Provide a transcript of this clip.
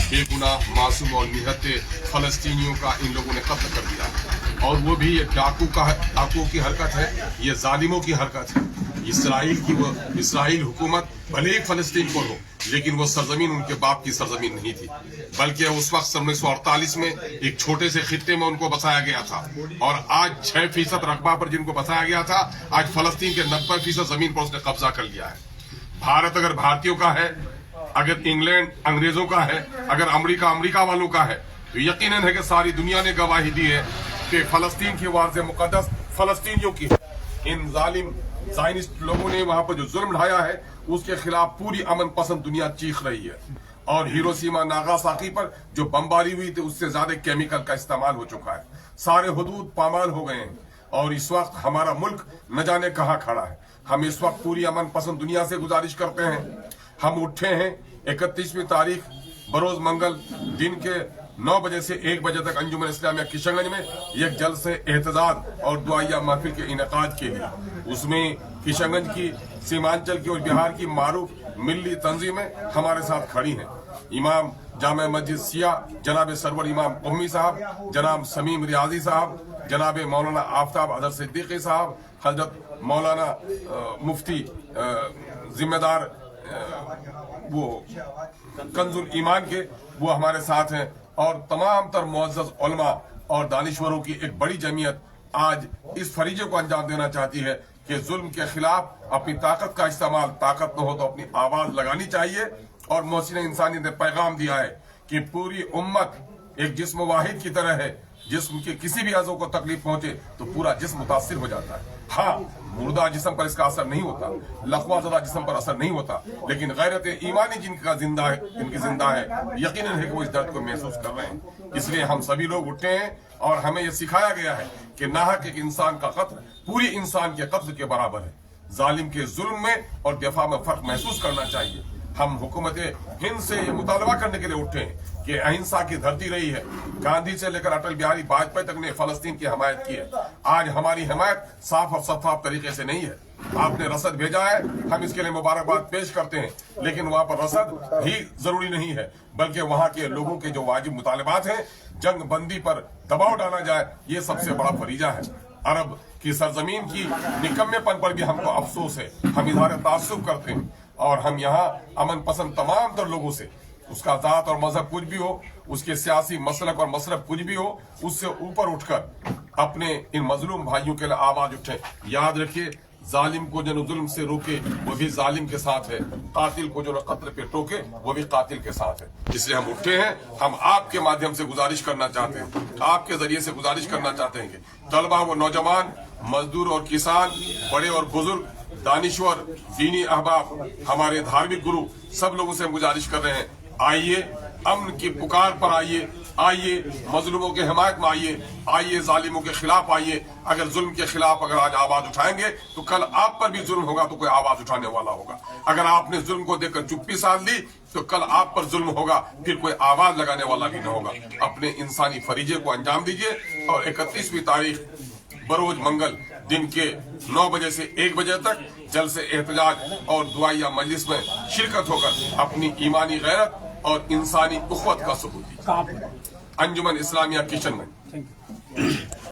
बेगुनाह मासूम और निहत्ते फलस्तीनियों का इन लोगों ने कत्ल कर दिया है। और वो भी ये डाकुओं की हरकत है, ये जालिमों की हरकत है। इसराइल हुकूमत भले ही फलस्तीन को हो, लेकिन वो सरजमीन उनके बाप की सरजमीन नहीं थी, बल्कि उस वक्त 1948 में एक छोटे से खित्ते में उनको बसाया गया था। और आज 6% रकबा पर जिनको बसाया गया था, आज फलस्तीन के 90% जमीन पर उसने कब्जा कर लिया है। भारत अगर भारतीयों का है, अगर इंग्लैंड अंग्रेजों का है, अगर अमेरिका वालों का है, तो यकीनन है कि सारी दुनिया ने गवाही दी है कि फलस्तीन की वारज़े मुक़द्दस फलस्तीनियों की है। इन जालिम ज़ायनिस्ट लोगों ने वहां पर जो जुल्म ढाया है, उसके खिलाफ पूरी अमन पसंद दुनिया चीख रही है। और हिरोशिमा नागासाकी पर जो बमबारी हुई थी, उससे ज्यादा केमिकल का इस्तेमाल हो चुका है। सारे हुदूद पामाल हो गए हैं और इस वक्त हमारा मुल्क न जाने कहाँ खड़ा है। हम इस वक्त पूरी अमन पसंद दुनिया से गुजारिश करते हैं, हम उठे हैं 31वीं तारीख बरोज मंगल दिन के 9 बजे से 1 बजे तक अंजुमन इस्लामिया किशनगंज में एक जलसे एहतजाज और दुआया महफिल के इनेकाद के लिए। उसमें किशनगंज की, सीमांचल की और बिहार की मारूफ मिली तंजीमें हमारे साथ खड़ी हैं। इमाम जामे मस्जिद सिया जनाब सरवर इमाम कौमी साहब, जनाब समीम रियाजी साहब, जनाब मौलाना आफ्ताब अदर सिद्दीकी साहब, हजरत मौलाना मुफ्ती जिम्मेदार वो कंजुल ईमान के, वो हमारे साथ हैं। और तमाम तर मुअज़्ज़ज़ उलमा और दानिश्वरों की एक बड़ी जमीयत आज इस फरीजे को अंजाम देना चाहती है कि जुल्म के खिलाफ अपनी ताकत का इस्तेमाल, ताकत न हो तो अपनी आवाज लगानी चाहिए। और मोहसिन इंसानियत ने पैगाम दिया है कि पूरी उम्मत एक जिस्म वाहिद की तरह है, जिस्म के किसी भी अज़ो को तकलीफ पहुंचे तो पूरा जिस्म मुतासिर हो जाता है। हाँ, मुर्दा जिस्म पर इसका असर नहीं होता, लखवाज़दा जिस्म पर असर नहीं होता, लेकिन गैरत ईमानी जिनकी जिंदा है, यकीनन है कि वो इस दर्द को महसूस कर रहे हैं। इसलिए हम सभी लोग उठे हैं और हमें यह सिखाया गया है कि नाहक एक इंसान का कत्ल पूरी इंसान के कत्ल के बराबर है। जालिम के जुल्म में और दफा में फर्क महसूस करना चाहिए। हम हुकूमत हिंद से ये मुतालबा करने के लिए उठे हैं कि अहिंसा की धरती रही है। गांधी से लेकर अटल बिहारी वाजपेयी तक ने फलस्तीन की हमायत की है। आज हमारी हमायत साफ और शफाफ तरीके से नहीं है। आपने रसद भेजा है, हम इसके लिए मुबारकबाद पेश करते हैं, लेकिन वहां पर रसद ही जरूरी नहीं है, बल्कि वहां के लोगों के जो वाजिब मुतालबात हैं, जंग बंदी पर दबाव डाला जाए, ये सबसे बड़ा फरीजा है। अरब की सरजमीन की निकम्मेपन पर भी हमको अफसोस है। हम इज़हार तासुब करते हैं और हम यहाँ अमन पसंद तमाम तर लोगों से, उसका जात और मजहब कुछ भी हो, उसके सियासी मसलक और मसरब कुछ भी हो, उससे ऊपर उठकर अपने इन मजलूम भाइयों के लिए आवाज उठे। याद रखिए, जालिम को जो जुल्म से रोके वो भी जालिम के साथ है, कातिल को जो कत्ल पे टोके वो भी कातिल के साथ है। इसलिए हम उठे हैं। हम आपके माध्यम से गुजारिश करना चाहते हैं, आपके जरिए से गुजारिश करना चाहते हैं कि तलबा व नौजवान, मजदूर और किसान, बड़े और बुजुर्ग, दानिश्वर, दीनी अहबाब, हमारे धार्मिक गुरु, सब लोगों से हम गुजारिश कर रहे हैं, आइए अमन की पुकार पर आइए मजलूमों के हिमायत में आइए जालिमों के खिलाफ आइए। अगर जुल्म के खिलाफ अगर आज आवाज उठाएंगे तो कल आप पर भी जुल्म होगा तो कोई आवाज उठाने वाला होगा। अगर आपने जुल्म को देखकर चुप्पी साध ली तो कल आप पर जुल्म होगा, फिर कोई आवाज लगाने वाला भी न होगा। अपने इंसानी फरीजे को अंजाम दीजिए और 31वीं तारीख बरोज मंगल दिन के 9 बजे से 1 बजे तक जलसे एहतजाज और दुआया मजलिस में शिरकत होकर अपनी ईमानी गैरत और इंसानी उख़्वत का सबूत दी। अंजुमन इस्लामिया किशनगंज।